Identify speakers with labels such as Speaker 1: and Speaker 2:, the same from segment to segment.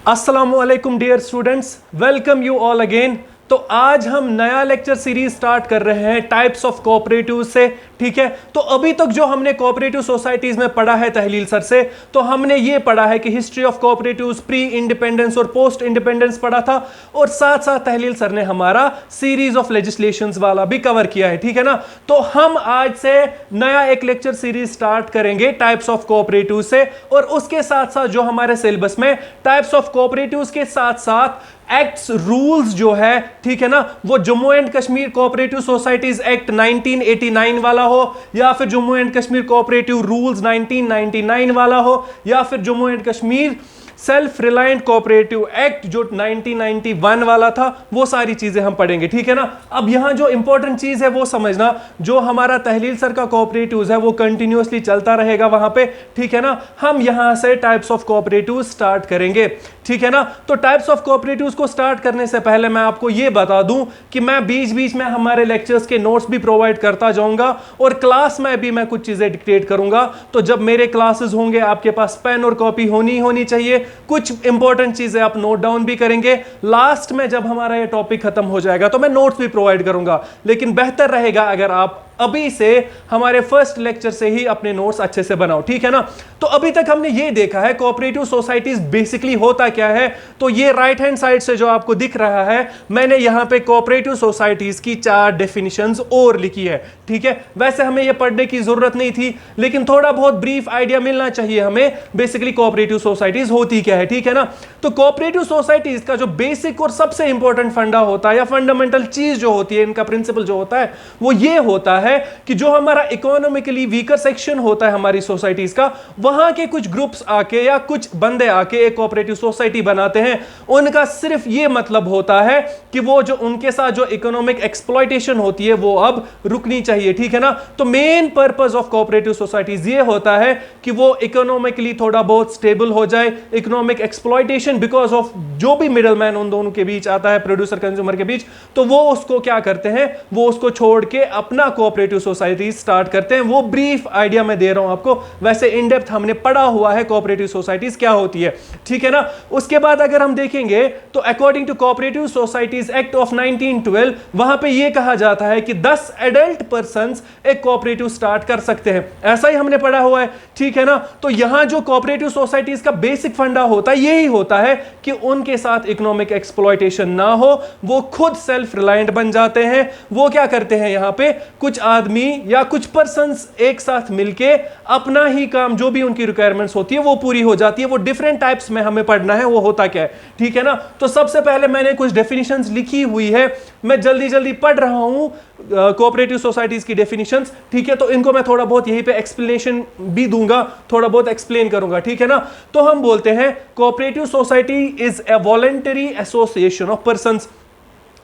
Speaker 1: अस्सलामुअलैकुम dear students, welcome you all again. तो आज हम नया लेक्चर सीरीज स्टार्ट कर रहे हैं टाइप्स ऑफ कोऑपरेटिव से। ठीक है, तो अभी तक जो हमने कोऑपरेटिव सोसाइटीज में पढ़ा है तहलील सर से, तो हमने ये पढ़ा है कि history of cooperatives, pre independence और पोस्ट इंडिपेंडेंस पढ़ा था, और साथ साथ तहलील सर ने हमारा सीरीज ऑफ लेजिस्लेशंस वाला भी कवर किया है। ठीक है ना, तो हम आज से नया एक लेक्चर सीरीज स्टार्ट करेंगे टाइप्स ऑफ कोऑपरेटिव से, और उसके साथ साथ जो हमारे सिलेबस में टाइप्स ऑफ कोऑपरेटिव्स के साथ साथ एक्ट्स, रूल्स जो है, ठीक है ना, वो Jammu and Kashmir cooperative societies act 1989 वाला हो, या फिर Jammu and Kashmir cooperative rules 1999 वाला हो, या फिर Jammu and Kashmir self reliant cooperative act जो 1991 वाला था, वो सारी चीजें हम पढ़ेंगे। ठीक है ना, अब यहां जो इंपॉर्टेंट चीज है वो समझना, जो हमारा तहलील सर का कोऑपरेटिव्स है वो कंटिन्यूअसली चलता रहेगा वहां पे। ठीक है ना, हम यहां से टाइप्स ऑफ कोऑपरेटिव स्टार्ट करेंगे। ठीक है ना, तो टाइप्स ऑफ कोऑपरेटिव्स को स्टार्ट करने से पहले मैं आपको ये बता दूं कि मैं बीच बीच में हमारे लेक्चर्स के नोट्स भी प्रोवाइड करता जाऊंगा, और क्लास में भी मैं कुछ चीजें डिक्टेट करूंगा। तो जब मेरे क्लासेस होंगे आपके पास पेन और कॉपी होनी चाहिए, कुछ इंपॉर्टेंट चीजें आप नोट डाउन भी करेंगे। लास्ट में जब हमारा ये टॉपिक खत्म हो जाएगा तो मैं नोट्स भी प्रोवाइड करूंगा, लेकिन बेहतर रहेगा अगर आप अभी से हमारे फर्स्ट लेक्चर से ही अपने नोट्स अच्छे से बनाओ। ठीक है ना, तो अभी तक हमने ये देखा है कोऑपरेटिव सोसाइटीज बेसिकली होता क्या है। तो ये राइट हैंड साइड से जो आपको दिख रहा है, मैंने यहां पे कोऑपरेटिव सोसाइटीज की 4 डेफिनेशंस और लिखी है। ठीक है, वैसे हमें ये पढ़ने की जरूरत नहीं थी, लेकिन थोड़ा बहुत ब्रीफ आइडिया मिलना चाहिए हमें बेसिकली कोऑपरेटिव सोसाइटीज होती क्या है। ठीक है ना, तो कोऑपरेटिव सोसाइटीज का जो बेसिक और सबसे इंपॉर्टेंट फंडा होता है, या फंडामेंटल चीज जो होती है, इनका प्रिंसिपल जो होता है वो ये होता है कि जो हमारा इकोनॉमिकली वीकर सेक्शन होता है हमारी सोसाइटीज का, वहां के कुछ ग्रुप्स आके या कुछ बंदे आके एक कोऑपरेटिव सोसाइटी बनाते हैं। उनका सिर्फ ये मतलब होता है कि वो जो उनके साथ जो इकोनॉमिक एक्सप्लॉयटेशन होती है वो अब रुकनी चाहिए। ठीक है ना, तो main purpose of cooperative societies ये होता है कि वो इकोनॉमिकली थोड़ा बहुत स्टेबल हो जाए। इकोनॉमिक एक्सप्लॉयटेशन बिकॉज ऑफ जो भी मिडल मैन उन दोनों के बीच आता है, प्रोड्यूसर कंज्यूमर के बीच, तो वो उसको क्या करते हैं, वो उसको छोड़ के अपना कोऑपरेटिव सोसाइटी स्टार्ट करते हैं। वो ब्रीफ आइडिया मैं दे रहा हूं आपको, वैसे इन डेप्थ हमने पढ़ा हुआ है कोऑपरेटिव सोसाइटीज क्या होती है। ठीक है ना, उसके बाद अगर हम देखेंगे तो according to cooperative societies act of 1912 वहां पे ये कहा जाता है कि 10 एडल्ट पर्संस एक कोऑपरेटिव स्टार्ट कर सकते हैं, ऐसा ही हमने पढ़ा हुआ है। ठीक है ना, तो यहां जो कोऑपरेटिव सोसाइटीज का बेसिक फंडा होता है यही होता है कि उनके साथ इकोनॉमिक एक्सप्लॉयटेशन ना हो, वो खुद सेल्फ रिलायंट बन जाते हैं। वो क्या करते हैं, यहां पे कुछ आदमी या कुछ पर्संस एक साथ मिलके अपना ही काम, जो भी उनकी रिक्वायरमेंट्स होती है वो पूरी हो जाती है। वो डिफरेंट टाइप्स में हमें पढ़ना है वो होता क्या है। ठीक है ना, तो सबसे पहले मैंने कुछ डेफिनेशंस लिखी हुई है, मैं जल्दी जल्दी पढ़ रहा हूं कोऑपरेटिव सोसाइटीज की डेफिनेशंस। ठीक है, तो इनको मैं थोड़ा बहुत यहीं पे एक्सप्लेनेशन भी दूंगा, थोड़ा बहुत एक्सप्लेन करूंगा। ठीक है ना, तो हम बोलते हैं cooperative society is a voluntary association of persons.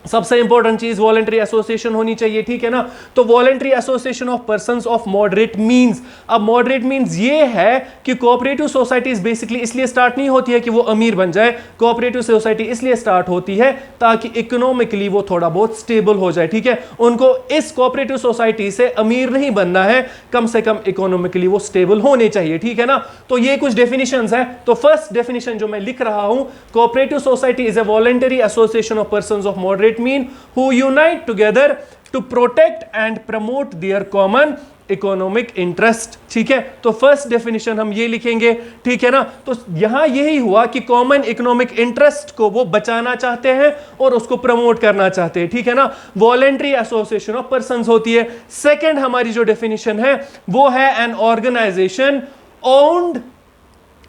Speaker 1: सबसे इंपॉर्टेंट चीज वॉलंटरी एसोसिएशन होनी चाहिए। ठीक है ना, तो voluntary association of persons of moderate means. अब मॉडरेट मींस ये है कि कोऑपरेटिव सोसाइटीज बेसिकली इसलिए स्टार्ट नहीं होती है कि वो अमीर बन जाए। कोऑपरेटिव सोसाइटी इसलिए स्टार्ट होती है ताकि इकोनॉमिकली वो थोड़ा बहुत स्टेबल हो जाए। ठीक है, उनको इस कोऑपरेटिव सोसाइटी से अमीर नहीं बनना है, कम से कम इकोनॉमिकली वो स्टेबल होने चाहिए। ठीक है ना, तो ये कुछ डेफिनेशंस है। तो फर्स्ट डेफिनेशन जो मैं लिख रहा हूं, cooperative society is a voluntary association of persons of moderate mean who unite together to protect and promote their common economic interest. ठीक है, तो फर्स्ट डेफिनेशन हम ये लिखेंगे। ठीक है ना, तो यहां यही हुआ कि कॉमन इकोनॉमिक इंटरेस्ट को वो बचाना चाहते हैं और उसको प्रमोट करना चाहते हैं। ठीक है ना, वॉलंटरी एसोसिएशन ऑफ पर्संस होती है। सेकंड हमारी जो डेफिनेशन है वो है an organisation owned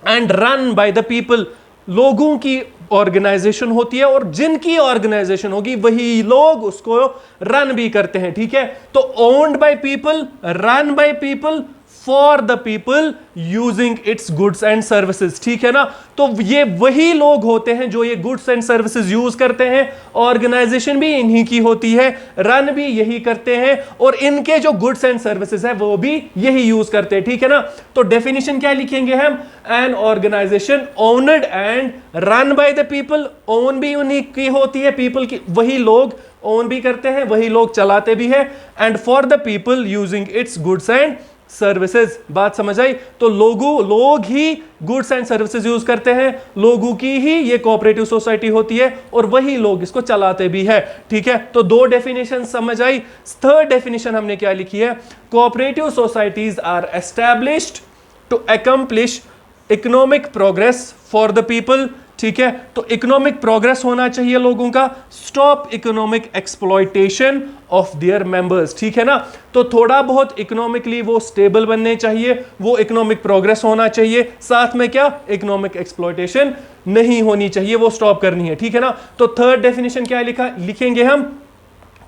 Speaker 1: and run by the people. लोगों की ऑर्गेनाइजेशन होती है, और जिनकी ऑर्गेनाइजेशन होगी वही लोग उसको रन भी करते हैं। ठीक है, तो owned by people, run by people, for the people, using its goods and services. ठीक है ना, तो ये वही लोग होते हैं जो ये गुड्स एंड सर्विसेज यूज करते हैं। ऑर्गेनाइजेशन भी इन्हीं की होती है, रन भी यही करते हैं, और इनके जो गुड्स एंड सर्विसेज है वो भी यही यूज करते हैं। ठीक है ना, तो डेफिनेशन क्या लिखेंगे हम, an organisation owned and run by the people. Own भी उन्हीं की होती है, पीपल की, वही लोग ओन भी करते हैं, वही लोग चलाते भी हैं। And for the people using its goods and services. बात समझ आई? तो लोग ही गुड्स एंड सर्विसेज यूज करते हैं, लोगों की ही ये कोऑपरेटिव सोसाइटी होती है और वही लोग इसको चलाते भी है। ठीक है, तो दो डेफिनेशन समझ आई। थर्ड डेफिनेशन हमने क्या लिखी है? Cooperative societies are established to accomplish economic progress for the people. ठीक है, तो इकोनॉमिक प्रोग्रेस होना चाहिए लोगों का, stop economic exploitation of their members. ठीक है ना, तो थोड़ा बहुत इकोनॉमिकली वो स्टेबल बनने चाहिए, वो इकोनॉमिक प्रोग्रेस होना चाहिए, साथ में क्या, इकोनॉमिक एक्सप्लॉयटेशन नहीं होनी चाहिए, वो स्टॉप करनी है। ठीक है ना, तो थर्ड डेफिनेशन क्या लिखेंगे हम?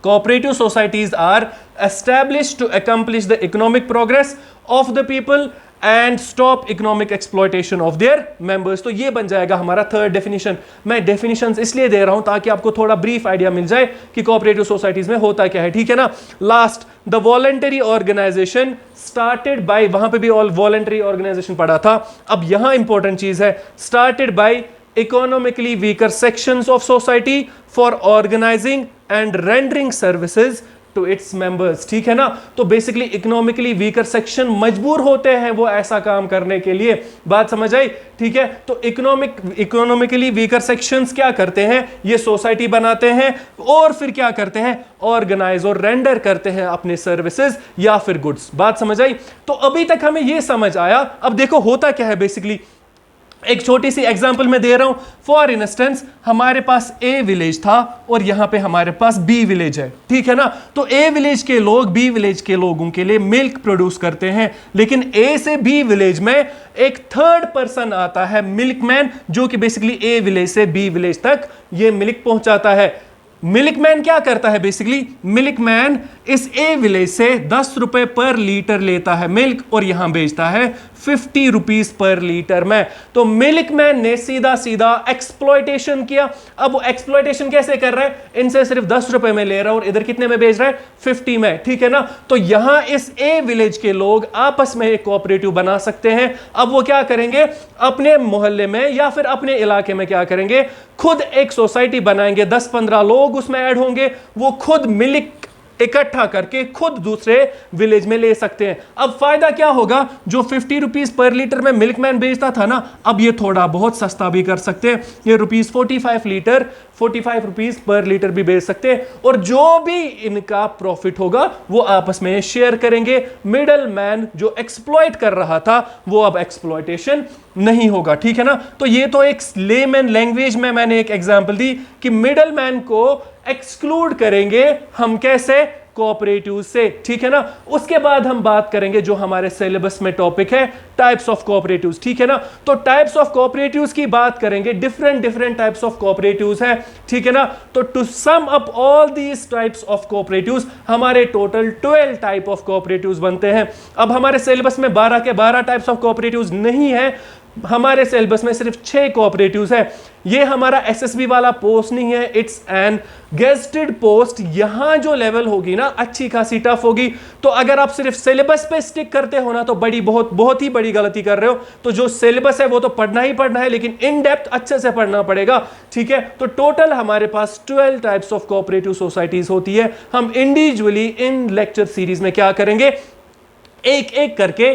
Speaker 1: Cooperative societies are established to accomplish the economic progress of the people and stop economic exploitation of their members. तो ये बन जाएगा हमारा थर्ड डेफिनेशन। मैं डेफिनेशंस इसलिए दे रहा हूं ताकि आपको थोड़ा ब्रीफ आइडिया मिल जाए कि कोऑपरेटिव सोसाइटीज में होता क्या है। ठीक है ना, last, the voluntary organisation started by, वहां पे भी ऑल वॉलंटरी ऑर्गेनाइजेशन पढ़ा था, अब यहां इंपॉर्टेंट चीज है, started by economically weaker sections of society for organising and rendering services to its members. ठीक है ना, तो बेसिकली इकोनॉमिकली वीकर सेक्शन मजबूर होते हैं वो ऐसा काम करने के लिए। बात समझ आई? ठीक है, तो इकोनॉमिकली वीकर सेक्शंस क्या करते हैं? ये सोसाइटी बनाते हैं और फिर क्या करते हैं? ऑर्गेनाइज और रेंडर करते हैं अपने सर्विसेज या फिर गुड्स। बात समझ आई? तो अभी तक हमें ये समझ आया। अब देखो होता क्या है बेसिकली, एक छोटी सी एग्जांपल मैं दे रहा हूं। फॉर इंस्टेंस, हमारे पास ए विलेज था और यहां पे हमारे पास बी विलेज है। ठीक है ना, तो ए विलेज के लोग बी विलेज के लोगों के लिए मिल्क प्रोड्यूस करते हैं, लेकिन ए से बी विलेज में एक थर्ड पर्सन आता है, मिल्कमैन, जो कि बेसिकली ए विलेज से बी विलेज तक ये मिल्क पहुंचाता है। मिल्कमैन क्या करता है? बेसिकली मिल्कमैन इस ए विलेज से 10 रुपए पर लीटर लेता है मिल्क और यहां बेचता है 50 रुपीज पर लीटर में। तो मिल्कमैन ने सीधा सीधा एक्सप्लॉयटेशन किया। अब वो एक्सप्लॉयटेशन कैसे कर रहा है? इनसे सिर्फ 10 रुपए में ले रहा है और इधर कितने में बेच रहा है? 50 में। ठीक है ना, तो यहां इस ए विलेज के लोग आपस में एक कोऑपरेटिव बना सकते हैं। अब वो क्या करेंगे? अपने मोहल्ले में या फिर अपने इलाके में क्या करेंगे? खुद एक सोसाइटी बनाएंगे, 10-15 लोग उसमें ऐड होंगे, वो खुद मिल्क इकट्ठा करके खुद दूसरे विलेज में ले सकते हैं। अब फायदा क्या होगा? जो 50 रुपीज पर लीटर में मिल्कमैन बेचता था ना, अब ये थोड़ा बहुत सस्ता भी कर सकते हैं, ये रुपीज 45 रुपीज पर लीटर भी बेच सकते हैं और जो भी इनका प्रॉफिट होगा वो आपस में शेयर करेंगे। मिडल मैन जो एक्सप्लॉइट कर रहा था वो अब एक्सप्लॉयटेशन नहीं होगा। ठीक है ना, तो ये तो एक लेमैन लैंग्वेज में मैंने एक एग्जांपल दी कि मिडल मैन को एक्सक्लूड करेंगे हम कैसे? कोऑपरेटिव से। ठीक है ना, उसके बाद हम बात करेंगे जो हमारे सिलेबस में टॉपिक है, टाइप्स ऑफ कोऑपरेटिव्स। ठीक है ना, तो टाइप्स ऑफ कोऑपरेटिव्स की बात करेंगे, डिफरेंट टाइप्स ऑफ कोऑपरेटिव्स है। ठीक है ना, तो to sum up all these types of cooperatives हमारे टोटल 12 टाइप ऑफ कोऑपरेटिव्स बनते हैं। अब हमारे सिलेबस में 12 के 12 टाइप्स ऑफ कोऑपरेटिव्स नहीं है, हमारे सिलेबस में सिर्फ 6 कोऑपरेटिव्स है। ये हमारा एसएसबी वाला पोस्ट नहीं है, इट्स एन गेस्टेड पोस्ट। यहां जो लेवल होगी ना अच्छी खासी टफ होगी, तो अगर आप सिर्फ सिलेबस पे स्टिक करते हो ना तो बहुत ही बड़ी गलती कर रहे हो। तो जो सिलेबस है वो तो पढ़ना ही पढ़ना है, लेकिन इन डेप्थ अच्छे से पढ़ना पड़ेगा। ठीक है, तो टोटल हमारे पास 12 टाइप्स ऑफ कोऑपरेटिव सोसाइटीज होती है। हम इंडिविजुअली इन लेक्चर सीरीज में क्या करेंगे? एक एक करके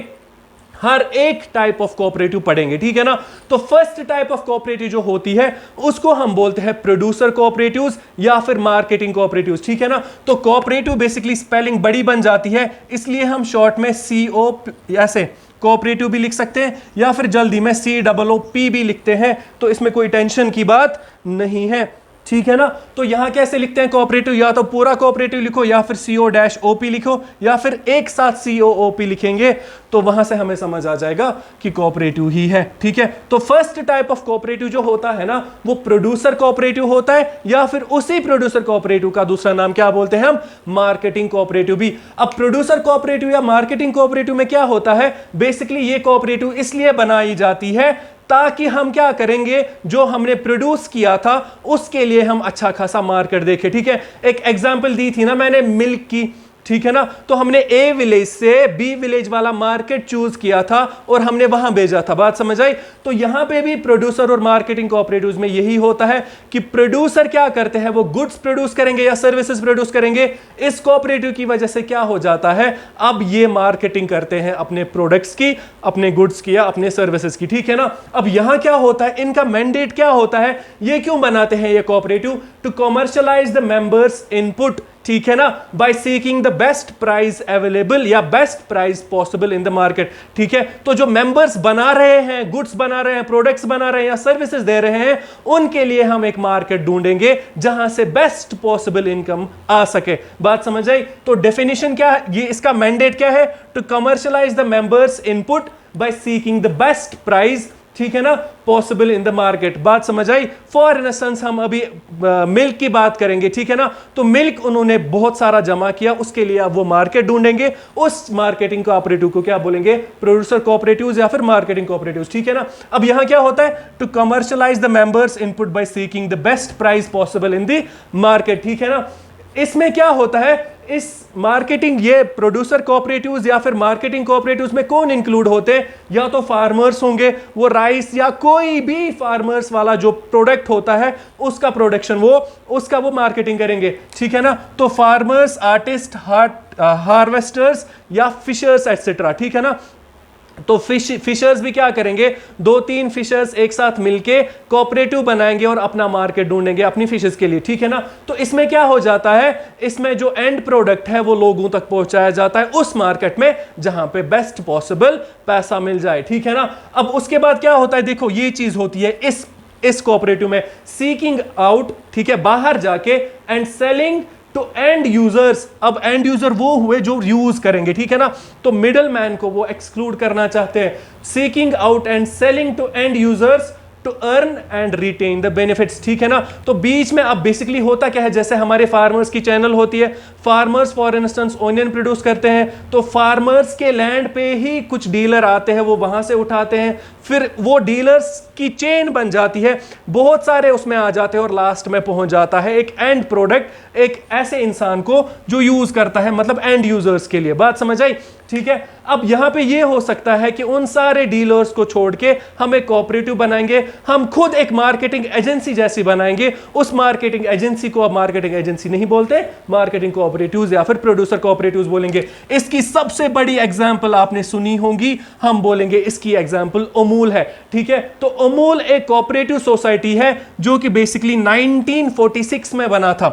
Speaker 1: हर एक टाइप ऑफ कोऑपरेटिव पढ़ेंगे। ठीक है ना, तो फर्स्ट टाइप ऑफ कोऑपरेटिव जो होती है उसको हम बोलते हैं प्रोड्यूसर कोऑपरेटिव्स या फिर मार्केटिंग कोऑपरेटिव्स। ठीक है ना, तो कोऑपरेटिव बेसिकली स्पेलिंग बड़ी बन जाती है, इसलिए हम शॉर्ट में CO ऐसे कोऑपरेटिव भी लिख सकते हैं या फिर जल्दी में COOP भी लिखते हैं, तो इसमें कोई टेंशन की बात नहीं है। ठीक है ना, तो यहां कैसे लिखते हैं कोऑपरेटिव? या तो पूरा कोऑपरेटिव लिखो या फिर CO-OP लिखो या फिर एक साथ COOP लिखेंगे, तो वहां से हमें समझ आ जाएगा कि कोऑपरेटिव ही है। ठीक है, तो फर्स्ट टाइप ऑफ कोऑपरेटिव जो होता है ना वो प्रोड्यूसर कोऑपरेटिव होता है, या फिर उसी प्रोड्यूसर कोऑपरेटिव का दूसरा नाम क्या बोलते हैं हम? मार्केटिंग कोऑपरेटिव भी। अब प्रोड्यूसर कोऑपरेटिव या मार्केटिंग कोऑपरेटिव में क्या होता है? बेसिकली ये कोऑपरेटिव इसलिए बनाई जाती है ताकि हम क्या करेंगे, जो हमने प्रोड्यूस किया था उसके लिए हम अच्छा खासा मार्केट देखें। ठीक है, एक एग्जांपल दी थी ना मैंने मिल्क की, ठीक है ना। तो हमने ए विलेज से बी विलेज वाला मार्केट चूज किया था और हमने वहां भेजा था। बात समझ आई। तो यहां पे भी प्रोड्यूसर और मार्केटिंग कोऑपरेटिव्स में यही होता है कि प्रोड्यूसर क्या करते हैं, वो गुड्स प्रोड्यूस करेंगे या सर्विसेज प्रोड्यूस करेंगे। इस कोऑपरेटिव की वजह से क्या हो जाता है, अब ये मार्केटिंग करते हैं अपने प्रोडक्ट्स की, अपने गुड्स की या अपने सर्विसेज की, ठीक है ना। अब यहां क्या होता है, इनका मैंडेट क्या होता है, ये क्यों बनाते हैं ये cooperative, to commercialise the members input, ठीक है ना, by seeking the best price available या best price possible in the market, ठीक है। तो जो मेंबर्स बना रहे हैं, गुड्स बना रहे हैं, प्रोडक्ट्स बना रहे हैं या सर्विसेज दे रहे हैं, उनके लिए हम एक मार्केट ढूंढेंगे जहां से बेस्ट पॉसिबल इनकम आ सके। बात समझ आई। तो डेफिनेशन क्या है, ये इसका मैंडेट क्या है, to commercialise the members input by seeking the best price, ठीक है ना, पॉसिबल इन द मार्केट। बात समझ आई। फॉर इंस्टेंस हम अभी मिल्क की बात करेंगे, ठीक है ना। तो मिल्क उन्होंने बहुत सारा जमा किया, उसके लिए अब वो मार्केट ढूंढेंगे। उस मार्केटिंग कोऑपरेटिव को क्या बोलेंगे, प्रोड्यूसर कोऑपरेटिव्स या फिर मार्केटिंग कोऑपरेटिव्स, ठीक है ना। अब यहां क्या होता है, to commercialise the members input by seeking the best price possible in the market, ठीक है ना। इसमें क्या होता है, इस मार्केटिंग, ये प्रोड्यूसर कोऑपरेटिव्स या फिर मार्केटिंग कोऑपरेटिव्स में कौन इंक्लूड होते हैं, या तो फार्मर्स होंगे, वो राइस या कोई भी फार्मर्स वाला जो प्रोडक्ट होता है उसका प्रोडक्शन वो मार्केटिंग करेंगे, ठीक है ना। तो फार्मर्स, आर्टिस्ट, हार्वेस्टर्स या फिशर्स एटसेट्रा, ठीक है ना। तो फिशर्स भी क्या करेंगे, 2-3 फिशर्स एक साथ मिलके कोऑपरेटिव बनाएंगे और अपना मार्केट ढूंढेंगे अपनी फिशेस के लिए, ठीक है ना। तो इसमें क्या हो जाता है, इसमें जो एंड प्रोडक्ट है वो लोगों तक पहुंचाया जाता है उस मार्केट में जहां पे बेस्ट पॉसिबल पैसा मिल जाए, ठीक है ना। अब उसके बाद क्या होता है, देखो ये चीज होती है इस कोऑपरेटिव में, सीकिंग आउट, ठीक है, बाहर जाके, and selling to end users. अब एंड यूजर वो हुए जो यूज करेंगे, ठीक है ना। तो मिडल मैन को वो एक्सक्लूड करना चाहते हैं। Seeking out and selling to end users to earn and retain the benefits, ठीक है ना। तो बीच में अब बेसिकली होता क्या है, जैसे हमारे फार्मर्स की चैनल होती है, farmers for instance onion produce करते हैं, तो फार्मर्स के लैंड पे ही कुछ डीलर आते हैं, वो वहां से उठाते हैं, फिर वो डीलर्स की चेन बन जाती है, बहुत सारे उसमें आ जाते हैं और लास्ट में पहुंच जाता है एक एंड प्रोडक्ट एक ऐसे इंसान को जो यूज करता है, मतलब एंड यूजर्स के लिए। बात समझ आई, ठीक है। अब यहां पे ये हो सकता है कि उन सारे डीलर्स को छोड़ के हम एक कोऑपरेटिव बनाएंगे, हम खुद एक मार्केटिंग एजेंसी जैसी बनाएंगे। उस मार्केटिंग एजेंसी को अब मार्केटिंग एजेंसी नहीं बोलते, मार्केटिंग कोऑपरेटिव्स या फिर प्रोड्यूसर कोऑपरेटिव्स बोलेंगे। इसकी सबसे बड़ी एग्जांपल आपने सुनी होगी, हम बोलेंगे इसकी एग्जांपल अमूल है, ठीक है। तो अमूल एक कोऑपरेटिव सोसाइटी है जो कि बेसिकली 1946 में बना था,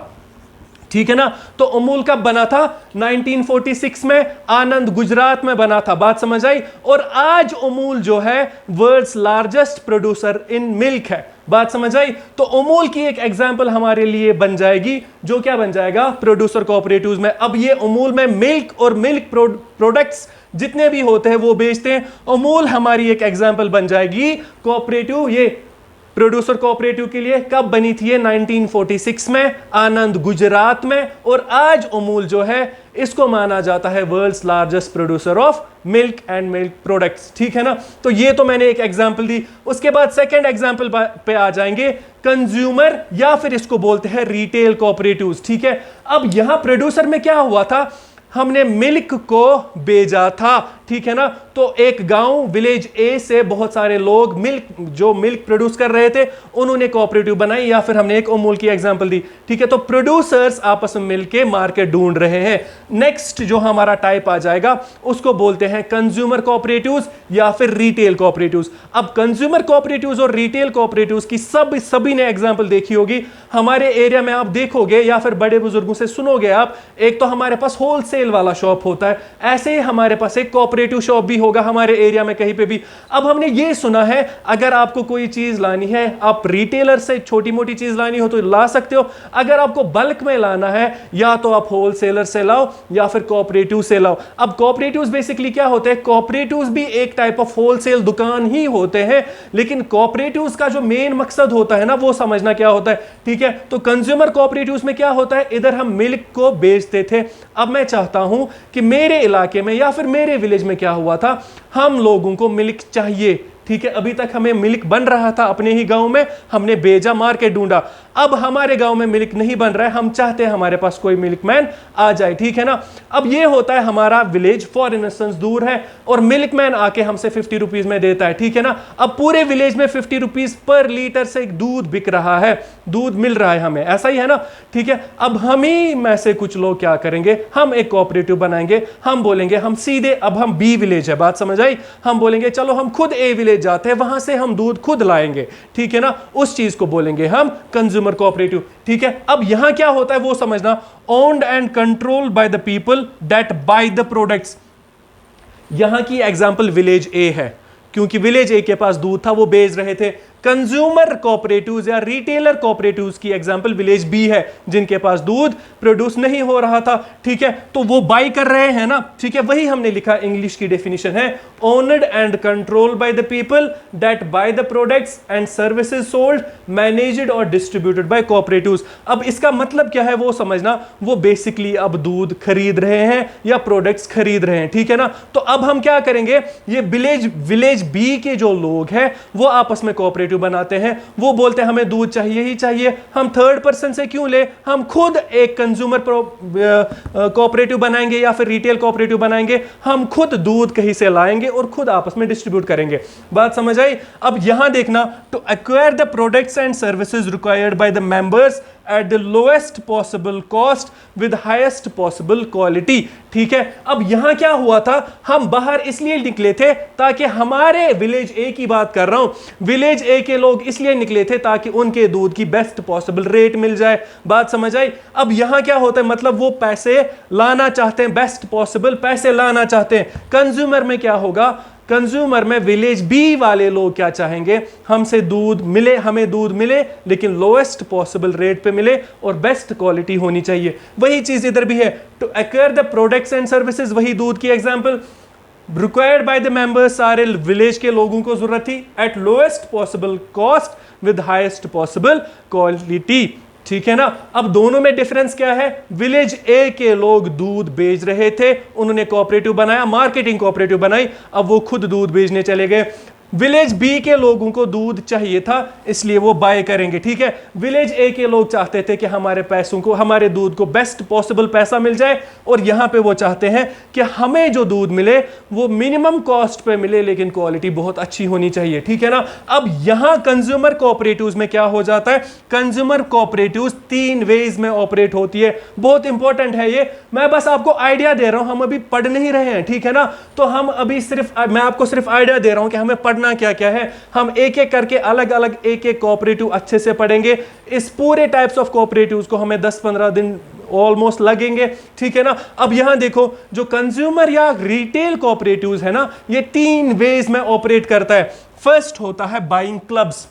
Speaker 1: ठीक है ना। तो अमूल कब बना था, 1946 में, आनंद गुजरात में बना था। बात समझ आई। और आज अमूल जो है world's largest producer in milk है। बात समझ आई। तो अमूल की एक एग्जांपल हमारे लिए बन जाएगी, जो क्या बन जाएगा, प्रोड्यूसर कोऑपरेटिव्स में। अब ये अमूल में मिल्क और मिल्क प्रोडक्ट्स जितने भी होते हैं वो बेचते हैं। अमूल हमारी एक एग्जांपल बन जाएगी कोऑपरेटिव, ये प्रोड्यूसर कोऑपरेटिव के लिए। कब बनी थी ये, 1946 में, आनंद गुजरात में। और आज अमूल जो है इसको माना जाता है world's largest producer of milk and milk products, ठीक है ना। तो ये तो मैंने एक एग्जांपल दी। उसके बाद सेकंड एग्जांपल पे आ जाएंगे, कंज्यूमर या फिर इसको बोलते हैं रिटेल कोऑपरेटिव्स, ठीक है। अब यहां प्रोड्यूसर में क्या हुआ था, हमने मिल्क को बेचा था, ठीक है ना। तो एक गांव विलेज ए से बहुत सारे लोग मिल्क प्रोड्यूस कर रहे थे, उन्होंने कोऑपरेटिव बनाई, या फिर हमने एक अमूल की एग्जांपल दी, ठीक है। तो प्रोड्यूसर्स आपस में मिलके मार्केट ढूंढ रहे हैं। नेक्स्ट जो हमारा टाइप आ जाएगा उसको बोलते हैं कंज्यूमर कोऑपरेटिव्स या फिर रिटेल कोऑपरेटिव्स। अब कंज्यूमर कोऑपरेटिव्स और रिटेल कोऑपरेटिव्स की सभी ने एग्जांपल देखी होगी हमारे एरिया में, आप देखोगे या फिर बड़े बुजुर्गों से सुनोगे आप। एक तो हमारे पास होलसेल वाला शॉप होता है, ऐसे ही हमारे पास एक कोऑपरेटिव शॉप भी होगा हमारे एरिया में कहीं पे भी। अब हमने ये सुना है अगर आपको कोई चीज लानी है, आप रिटेलर से छोटी मोटी चीज लानी हो तो ला सकते हो, अगर आपको बल्क में लाना है या तो आप होलसेलर से लाओ या फिर कोऑपरेटिव से लाओ। अब कोऑपरेटिव्स बेसिकली क्या होते हैं, कोऑपरेटिव्स भी एक टाइप ऑफ होलसेल दुकान ही होते हैं, लेकिन कोऑपरेटिव्स का जो मेन मकसद होता है ना वो समझना क्या होता है, ठीक है। तो कंज्यूमर कोऑपरेटिव्स में क्या होता है, इधर हम मिल्क को बेचते थे। अब मैं चाहता हूं कि मेरे इलाके में या फिर मेरे विलेज में क्या हुआ था, हम लोगों को मिल्क चाहिए, ठीक है, अभी तक हमें मिल्क बन रहा था अपने ही गांव में, हमने भेजा मार्केट ढूंढा, अब हमारे गांव में मिल्क नहीं बन रहा है, हम चाहते हैं हमारे पास कोई मिल्कमैन आ जाए, ठीक है ना। अब ये होता है हमारा विलेज, फॉर इंस्टेंस दूर है और मिल्कमैन आके हमसे 50 रुपीज में देता है, ठीक है ना। अब पूरे विलेज में 50 रुपीज पर लीटर से दूध बिक रहा है, दूध मिल रहा है हमें, ऐसा ही है ना, ठीक है। अब हम ही में से कुछ लोग क्या करेंगे, हम एक कोऑपरेटिव बनाएंगे, हम बोलेंगे हम सीधे, अब हम बी विलेज है, बात समझ आई, हम बोलेंगे चलो हम खुद ए विलेज जाते हैं, वहां से हम दूध खुद लाएंगे, ठीक है ना, उस चीज को बोलेंगे हम कंज्यूमर कोऑपरेटिव, ठीक है। अब यहां क्या होता है वो समझना, owned and controlled by the people that by the products. यहां की एग्जांपल विलेज ए है, क्योंकि विलेज ए के पास दूध था, वो बेच रहे थे। कंज्यूमर कोऑपरेटिव्स या रिटेलर कोऑपरेटिव्स की एग्जांपल विलेज बी है, जिनके पास दूध प्रोड्यूस नहीं हो रहा था, ठीक है, तो वो बाई कर रहे हैं ना, ठीक है, वही हमने लिखा, इंग्लिश की डेफिनेशन है owned and controlled by the people that by the products and services sold, managed और डिस्ट्रीब्यूटेड बाय कोऑपरेटिव्स। अब इसका मतलब क्या है वो समझना, वो बेसिकली अब दूध खरीद रहे हैं या प्रोडक्ट्स खरीद रहे हैं, ठीक है ना। तो अब हम क्या करेंगे, ये विलेज बी के जो लोग हैं वो आपस में कोऑपरेटिव बनाते हैं, वो बोलते हैं हमें दूध चाहिए ही चाहिए, हम थर्ड पर्सन से क्यों ले, हम खुद एक कंज्यूमर कोऑपरेटिव बनाएंगे या फिर रिटेल कोऑपरेटिव बनाएंगे, हम खुद दूध कहीं से लाएंगे और खुद आपस में डिस्ट्रीब्यूट करेंगे, बात समझ आई। अब यहां देखना, to acquire the products and services required by the members at the lowest possible cost with highest possible quality, ठीक है। अब यहां क्या हुआ था, हम बाहर इसलिए निकले थे ताकि हमारे विलेज ए की बात कर रहा हूं, विलेज ए के लोग इसलिए निकले थे ताकि उनके दूध की बेस्ट पॉसिबल रेट मिल जाए, बात समझ आई। अब यहां क्या होता है, मतलब वो पैसे लाना चाहते हैं, बेस्ट पॉसिबल पैसे लाना चाहते हैं। कंज्यूमर में क्या होगा, कंज्यूमर में विलेज बी वाले लोग क्या चाहेंगे, हमसे दूध मिले, हमें दूध मिले लेकिन लोएस्ट पॉसिबल रेट पे मिले और बेस्ट क्वालिटी होनी चाहिए। वही चीज इधर भी है, to acquire the products and services, वही दूध की example, required by the members, सारे विलेज के लोगों को जरूरत थी, at lowest possible cost with highest possible quality, ठीक है ना। अब दोनों में डिफरेंस क्या है, विलेज ए के लोग दूध बेच रहे थे, उन्होंने कोऑपरेटिव बनाया, मार्केटिंग कोऑपरेटिव बनाई, अब वो खुद दूध बेचने चले गए। विलेज बी के लोगों को दूध चाहिए था इसलिए वो बाय करेंगे, ठीक है। विलेज ए के लोग चाहते थे कि हमारे पैसों को, हमारे दूध को बेस्ट पॉसिबल पैसा मिल जाए, और यहां पे वो चाहते हैं कि हमें जो दूध मिले वो मिनिमम कॉस्ट पे मिले लेकिन क्वालिटी बहुत अच्छी होनी चाहिए, ठीक है ना। अब यहां कंज्यूमर कोऑपरेटिव्स में क्या हो जाता है, कंज्यूमर कोऑपरेटिव्स 3 वेज में ऑपरेट होती है, बहुत इंपॉर्टेंट है ये, मैं बस आपको आइडिया दे रहा हूं, हम अभी पढ़ नहीं रहे हैं, ठीक है ना। तो हम अभी सिर्फ, मैं आपको सिर्फ आइडिया दे रहा हूं कि हमें पढ़ना क्या क्या है, हम एक एक करके अलग अलग एक एक कोऑपरेटिव अच्छे से पढ़ेंगे। इस पूरे टाइप्स ऑफ कोऑपरेटिव्स को हमें 10-15 दिन ऑलमोस्ट लगेंगे, ठीक है ना। अब यहां देखो, जो कंज्यूमर या रिटेल कोऑपरेटिव्स है ना, ये 3 वेज में ऑपरेट करता है। फर्स्ट होता है बाइंग क्लब्स,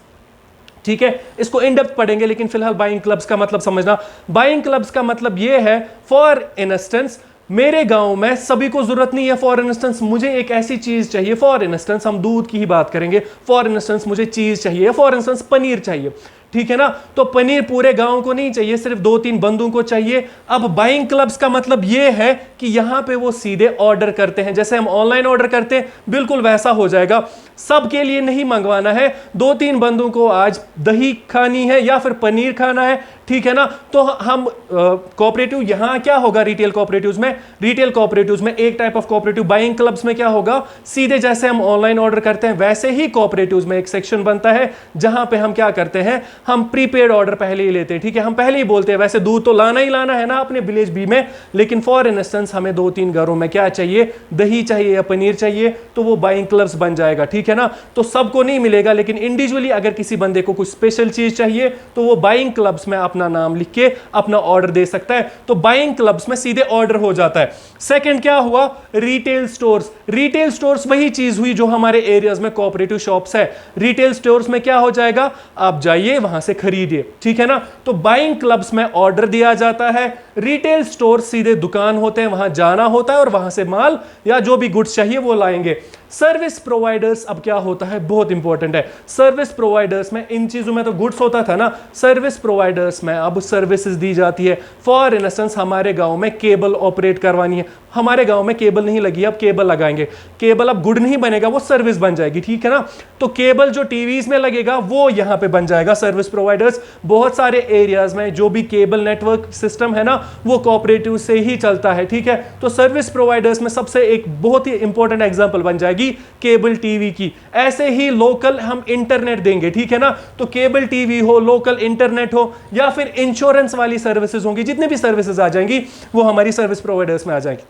Speaker 1: ठीक है, इसको इन डेप्थ पढ़ेंगे लेकिन फिलहाल बाइंग क्लब्स का मतलब समझना। बाइंग क्लब्स का मतलब यह है, फॉर इंस्टेंस मेरे गांव में सभी को जरूरत नहीं है, फॉर इंस्टेंस मुझे एक ऐसी चीज चाहिए, फॉर इंस्टेंस हम दूध की ही बात करेंगे, फॉर इंस्टेंस मुझे चीज चाहिए, फॉर इंस्टेंस पनीर चाहिए, ठीक है ना। तो पनीर पूरे गांव को नहीं चाहिए, सिर्फ 2-3 बंदों को चाहिए। अब बाइंग क्लब्स का मतलब यह है कि यहां पे वो सीधे ऑर्डर करते हैं, जैसे हम ऑनलाइन ऑर्डर करते हैं बिल्कुल वैसा हो जाएगा। सबके लिए नहीं मंगवाना है, 2-3 बंदों को आज दही खानी है या फिर पनीर खाना है, ठीक है ना। तो हम कोऑपरेटिव यहां क्या होगा, रिटेल कोऑपरेटिव्स में, रिटेल कोऑपरेटिव्स में एक type of cooperative, buying clubs में क्या होगा, सीधे जैसे हम ऑनलाइन ऑर्डर करते हैं वैसे ही कोऑपरेटिव्स में एक सेक्शन बनता है जहां पे हम क्या करते हैं, हम प्रीपेड ऑर्डर पहले ही लेते हैं, ठीक है। हम पहले ही बोलते हैं वैसे दूध तो लाना ही लाना है ना अपने विलेज बी में, लेकिन फॉर इंस्टेंस हमें 2-3 घरों में क्या चाहिए, दही चाहिए या पनीर चाहिए, तो वो बाइंग क्लब्स बन जाएगा, ठीक है ना। तो सबको नहीं मिलेगा लेकिन इंडिविजुअली अगर किसी बंदे को कुछ स्पेशल चीज चाहिए तो वो बाइंग क्लब्स में अपना नाम लिख के अपना ऑर्डर दे सकता है, तो बाइंग क्लब्स में सीधे ऑर्डर हो जाता है। सेकंड क्या हुआ, रिटेल स्टोर्स। रिटेल स्टोर्स वही चीज हुई जो हमारे एरियाज में कोऑपरेटिव शॉप्स है। रिटेल स्टोर्स में क्या हो जाएगा, आप जाइए वहां से खरीदिए, ठीक है ना। तो बाइंग क्लब्स में ऑर्डर दिया जाता है, रिटेल स्टोर सीधे दुकान होते हैं, वहां जाना होता है और वहां से माल या जो भी गुड्स चाहिए वो लाएंगे। सर्विस प्रोवाइडर्स अब क्या होता है, बहुत इंपॉर्टेंट है। सर्विस प्रोवाइडर्स में इन चीजों में तो गुड्स होता था ना, सर्विस प्रोवाइडर्स में अब सर्विसेज दी जाती है। फॉर इंस्टेंस हमारे गांव में केबल ऑपरेट करवानी है, हमारे गांव में केबल नहीं लगी, अब केबल लगाएंगे। केबल अब गुड नहीं बनेगा, वो सर्विस बन जाएगी, ठीक है ना। तो केबल जो टीवीज में लगेगा वो यहां पे बन जाएगा सर्विस प्रोवाइडर्स। बहुत सारे एरियाज में जो भी केबल नेटवर्क सिस्टम है ना, वो कोऑपरेटिव से ही चलता है, ठीक है। तो सर्विस प्रोवाइडर्स में सबसे एक बहुत ही इंपॉर्टेंट एग्जांपल बन जाएगी केबल टीवी की। ऐसे ही लोकल हम इंटरनेट देंगे, ठीक है ना। तो केबल टीवी हो, लोकल इंटरनेट हो, या फिर इंश्योरेंस वाली सर्विसेज होंगी, जितने भी सर्विसेज आ जाएंगी वो हमारी सर्विस प्रोवाइडर्स में आ जाएंगी,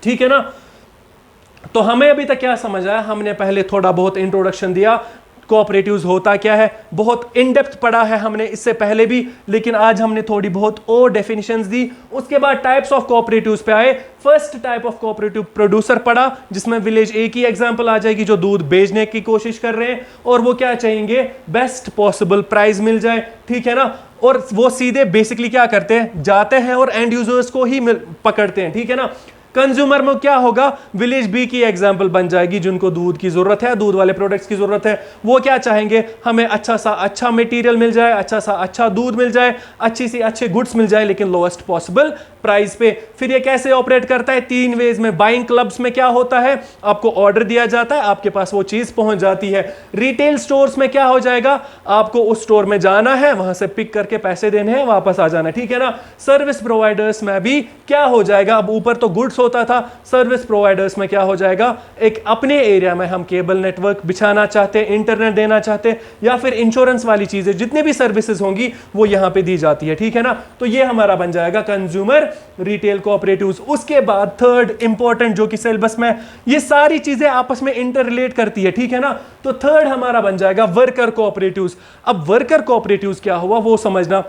Speaker 1: ठीक है ना। तो हमें अभी तक क्या समझ आया, हमने पहले थोड़ा बहुत इंट्रोडक्शन दिया, कोऑपरेटिव्स होता क्या है, बहुत इन डेप्थ पढ़ा है हमने इससे पहले भी, लेकिन आज हमने थोड़ी बहुत और डेफिनेशंस दी। उसके बाद टाइप्स ऑफ कोऑपरेटिव्स पे आए। First type of cooperative producer पढ़ा, जिसमें विलेज ए की एग्जांपल आ जाएगी, जो दूध बेचने की कोशिश कर रहे हैं और वो क्या चाहेंगे, बेस्ट पॉसिबल प्राइस मिल जाए, ठीक है ना। और वो सीधे बेसिकली क्या करते हैं, जाते हैं और एंड यूजर्स को ही पकड़ते हैं, ठीक है ना। कंज्यूमर में क्या होगा, विलेज बी की एग्जांपल बन जाएगी, जिनको दूध की जरूरत है, दूध वाले प्रोडक्ट्स की जरूरत है। वो क्या चाहेंगे, हमें अच्छा सा अच्छा मटेरियल मिल जाए, अच्छा सा अच्छा दूध मिल जाए, अच्छी सी अच्छे गुड्स मिल जाए, लेकिन लोएस्ट पॉसिबल प्राइस पे। फिर ये कैसे ऑपरेट करता है, 3 वेज में। बाइंग क्लब्स में क्या होता है, आपको ऑर्डर दिया जाता है, आपके पास वो चीज पहुंच जाती है। रिटेल स्टोर्स में क्या हो जाएगा, आपको उस स्टोर में जाना है, वहां से पिक करके पैसे देने हैं, वापस आ जाना है, ठीक है ना। सर्विस प्रोवाइडर्स में भी क्या हो जाएगा, अब ऊपर तो गुड्स होता था, सर्विस प्रोवाइडर्स में क्या हो जाएगा, एक अपने एरिया में हम केबल नेटवर्क बिछाना चाहते हैं, इंटरनेट देना चाहते हैं, या फिर इंश्योरेंस वाली चीजें, जितने भी सर्विसेज होंगी वो यहां पे दी जाती है, ठीक है ना। तो ये हमारा बन जाएगा कंज्यूमर रिटेल कोऑपरेटिव्स। उसके बाद थर्ड इंपॉर्टेंट, जो कि सिलेबस में ये सारी चीजें आपस में इंटर रिलेट करती है, ठीक है ना। तो थर्ड हमारा बन जाएगा वर्कर कोऑपरेटिव्स। अब वर्कर कोऑपरेटिव्स क्या हुआ वो समझना।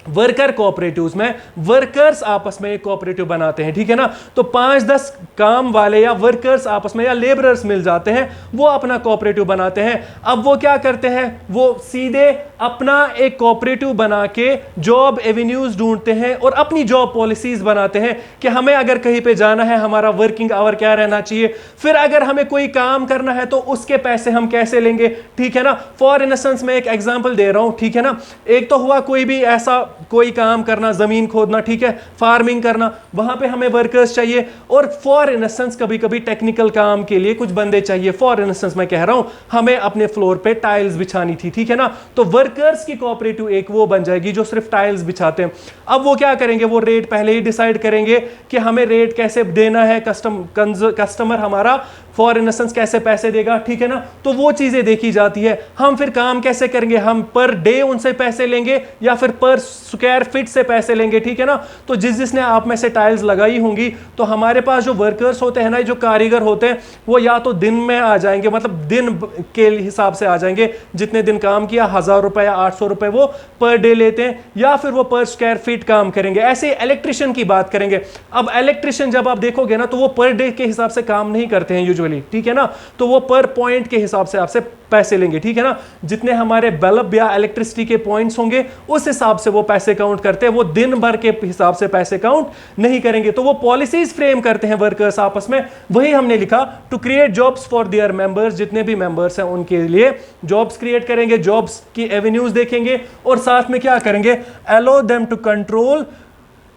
Speaker 1: वर्कर कोऑपरेटिव्स में वर्कर्स आपस में एक कोऑपरेटिव बनाते हैं, ठीक है ना। तो 5-10 काम वाले या वर्कर्स आपस में या लेबरर्स मिल जाते हैं, वो अपना कोऑपरेटिव बनाते हैं। अब वो क्या करते हैं, वो सीधे अपना एक कोऑपरेटिव बना के जॉब एवेन्यूज ढूंढते हैं और अपनी जॉब पॉलिसीज बनाते हैं कि हमें अगर कहीं पे जाना है, हमारा वर्किंग आवर क्या रहना चाहिए, फिर अगर हमें कोई काम करना है तो उसके पैसे हम कैसे लेंगे, ठीक है ना। फॉर इंस्टेंस मैं एक एग्जांपल दे रहा हूं, ठीक है ना। एक तो हुआ कोई भी ऐसा कोई काम करना, जमीन खोदना, ठीक है, फार्मिंग करना, वहां पे हमें वर्कर्स चाहिए। और फॉर इंस्टेंस कभी कभी टेक्निकल काम के लिए कुछ बंदे चाहिए। फॉर इंस्टेंस मैं कह रहा हूं हमें अपने फ्लोर पे टाइल्स बिछानी थी, ठीक है ना। तो वर्कर्स की कोऑपरेटिव एक वो बन जाएगी जो सिर्फ टाइल्स बिछाते हैं। अब वो क्या करेंगे, वो रेट पहले ही डिसाइड करेंगे कि हमें रेट कैसे देना है, कस्टमर हमारा फॉर इंस्टेंस कैसे पैसे देगा, ठीक है ना। तो वो चीजें देखी जाती है। हम फिर काम कैसे करेंगे, हम पर डे उनसे पैसे लेंगे या फिर पर स्क्वायर फीट से पैसे लेंगे, ठीक है ना। तो जिसने आप में से टाइल्स लगाई होंगी, तो हमारे पास जो वर्कर्स होते हैं ना, जो कारीगर होते हैं, वो या तो दिन में आ जाएंगे, मतलब दिन के हिसाब से आ जाएंगे, जितने दिन काम किया 1000 रुपए या 800 रुपए वो पर डे लेते हैं, या फिर वो पर स्क्वायर फीट काम करेंगे। ऐसे इलेक्ट्रिशियन की बात करेंगे। अब इलेक्ट्रिशियन जब आप देखोगे ना, तो वो पर डे के हिसाब से काम नहीं करते हैं यूजुअली, ठीक है ना। तो वो पर पॉइंट के हिसाब से आपसे पैसे लेंगे, ठीक है ना। जितने हमारे बल्ब या इलेक्ट्रिसिटी के पॉइंट्स होंगे उस हिसाब से वो पैसे काउंट करते हैं, वो दिन भर के हिसाब से पैसे काउंट नहीं करेंगे। तो वो पॉलिसीज फ्रेम करते हैं वर्कर्स आपस में। वही हमने लिखा, to create jobs for their members, जितने भी मेंबर्स हैं उनके लिए जॉब्स क्रिएट करेंगे, जॉब्स की एवेन्यूज देखेंगे, और साथ में क्या करेंगे, अलो देम टू कंट्रोल,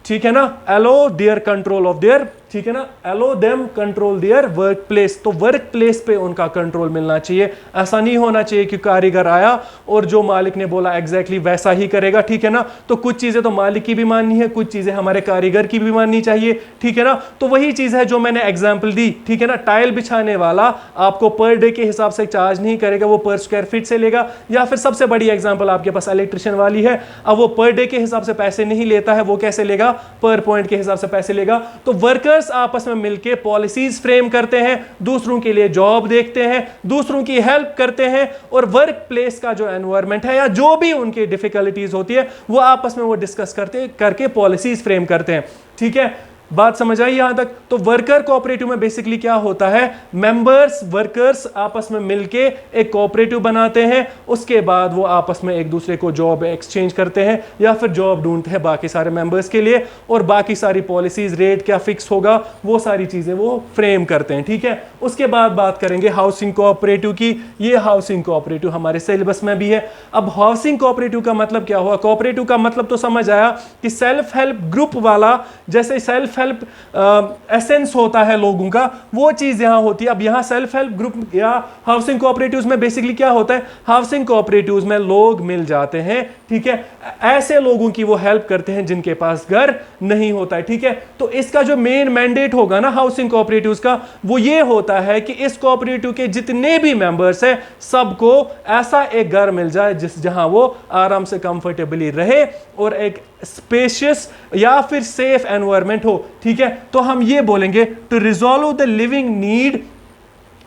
Speaker 1: ठीक है ना, allow their control of their, ठीक है ना, allow them control their work place. तो वर्क प्लेस पे उनका कंट्रोल मिलना चाहिए। ऐसा नहीं होना चाहिए कि कारीगर आया और जो मालिक ने बोला एग्जैक्टली वैसा ही करेगा, ठीक है ना। तो कुछ चीजें तो मालिक की भी माननी है, कुछ चीजें हमारे कारीगर की भी माननी चाहिए, ठीक है ना। तो वही चीज है जो मैंने एग्जाम्पल दी, ठीक है ना। टाइल बिछाने वाला आपको पर डे के हिसाब से चार्ज नहीं करेगा, वो पर स्क्वायर फीट से लेगा। या फिर सबसे बड़ी एग्जाम्पल आपके पास इलेक्ट्रिशियन वाली है, अब वो पर डे के हिसाब से पैसे नहीं लेता है, वो कैसे लेगा, पर पॉइंट के हिसाब से पैसे लेगा। तो वर्कर आपस में मिलकर पॉलिसीज फ्रेम करते हैं, दूसरों के लिए जॉब देखते हैं, दूसरों की हेल्प करते हैं, और वर्क प्लेस का जो एनवायरनमेंट है या जो भी उनकी डिफिकल्टीज होती है वो आपस में वो डिस्कस करते करके पॉलिसीज फ्रेम करते हैं, ठीक है। बात समझ आई यहां तक? तो वर्कर कोऑपरेटिव में बेसिकली क्या होता है, मेंबर्स वर्कर्स आपस में मिलके एक कोऑपरेटिव बनाते हैं, उसके बाद वो आपस में एक दूसरे को जॉब एक्सचेंज करते हैं या फिर जॉब ढूंढते हैं बाकी सारे मेंबर्स के लिए, और बाकी सारी पॉलिसीज, रेट क्या फिक्स होगा, वो सारी चीजें वो फ्रेम करते हैं। ठीक है, उसके बाद बात करेंगे हाउसिंग कोऑपरेटिव की। ये हाउसिंग कोऑपरेटिव हमारे सिलेबस में भी है। अब हाउसिंग कोऑपरेटिव का मतलब क्या हुआ? कोऑपरेटिव का मतलब तो समझ आया कि सेल्फ हेल्प ग्रुप वाला, जैसे सेल्फ हेल्प एसेंस होता है लोगों का, वो चीज यहां होती है। अब यहां सेल्फ हेल्प ग्रुप या हाउसिंग कोऑपरेटिव्स में बेसिकली क्या होता है, हाउसिंग कोऑपरेटिव्स में लोग मिल जाते हैं, ठीक है, ऐसे लोगों की वो हेल्प करते हैं जिनके पास घर नहीं होता है। ठीक है, तो इसका जो मेन मैंडेट होगा ना हाउसिंग कोऑपरेटिव्स का, वो ये होता है कि इस कोऑपरेटिव के जितने भी मेंबर्स हैं सबको ऐसा एक घर मिल जाए जहां वो आराम से कंफर्टेबली रहे और एक स्पेशियस या फिर सेफ एनवायरनमेंट हो। ठीक है, तो हम ये बोलेंगे to resolve the living need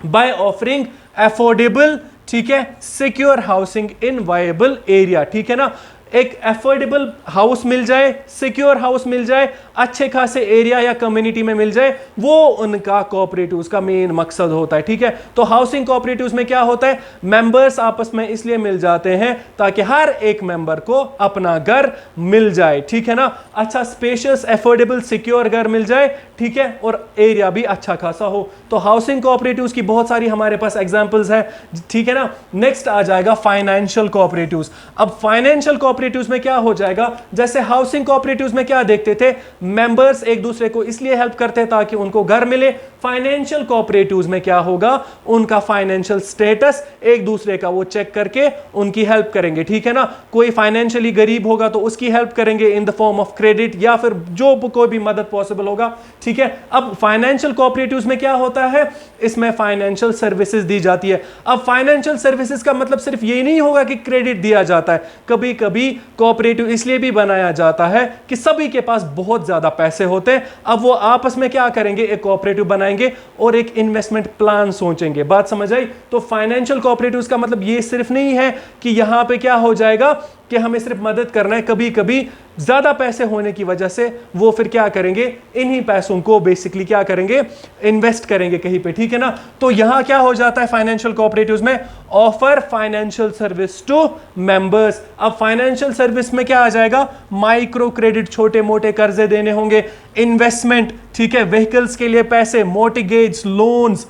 Speaker 1: by offering affordable, ठीक है, secure housing in viable area. ठीक है ना, एक अफोर्डेबल हाउस मिल जाए, सिक्योर हाउस मिल जाए, अच्छे खासे एरिया या कम्युनिटी में मिल जाए, वो उनका कोऑपरेटिव्स का मेन मकसद होता है। ठीक है, तो हाउसिंग कोऑपरेटिव्स में क्या होता है, मेंबर्स आपस में इसलिए मिल जाते हैं ताकि हर एक मेंबर को अपना घर मिल जाए। ठीक है ना, अच्छा स्पेशियस अफोर्डेबल सिक्योर घर मिल जाए, ठीक है, और एरिया भी अच्छा खासा हो। तो हाउसिंग कोऑपरेटिव्स की बहुत सारी हमारे पास एग्जांपल्स है। ठीक है ना, नेक्स्ट आ जाएगा फाइनेंशियल कोऑपरेटिव्स। अब फाइनेंशियल कोऑपरेटिव्स में क्या हो जाएगा, जैसे हाउसिंग कोऑपरेटिव्स में क्या देखते थे, मेंबर्स एक दूसरे को इसलिए हेल्प करते हैं ताकि उनको घर मिले। फाइनेंशियल कोऑपरेटिव्स में क्या होगा, उनका फाइनेंशियल स्टेटस एक दूसरे का वो चेक करके उनकी हेल्प करेंगे। ठीक है ना, कोई फाइनेंशियली गरीब होगा तो उसकी हेल्प करेंगे in the form of credit या फिर जो कोई भी मदद पॉसिबल होगा। ठीक है, अब फाइनेंशियल कोऑपरेटिव्स में क्या होता है, इसमें फाइनेंशियल सर्विसेज दी जाती है। अब फाइनेंशियल सर्विसेज का मतलब सिर्फ ये नहीं होगा कि क्रेडिट दिया जाता है, कभी कभी कोऑपरेटिव इसलिए भी बनाया जाता है कि सभी के पास बहुत ज्यादा पैसे होते हैं। अब वो आपस में क्या करेंगे, एक कोऑपरेटिव बनाएंगे और एक इन्वेस्टमेंट प्लान सोचेंगे। बात समझ आई? तो फाइनेंशियल कोऑपरेटिव्स का मतलब ये सिर्फ नहीं है कि यहां पे क्या हो जाएगा कि हमें सिर्फ मदद करना है, कभी कभी ज्यादा पैसे होने की वजह से वो फिर क्या करेंगे, इन्हीं पैसों को बेसिकली क्या करेंगे, इन्वेस्ट करेंगे कहीं पे। ठीक है ना, तो यहां क्या हो जाता है फाइनेंशियल कोऑपरेटिव्स में, offer financial service to members. अब फाइनेंशियल सर्विस में क्या आ जाएगा, माइक्रो क्रेडिट, छोटे मोटे कर्जे देने होंगे, इन्वेस्टमेंट, ठीक है, व्हीकल्स के लिए पैसे, mortgage loans,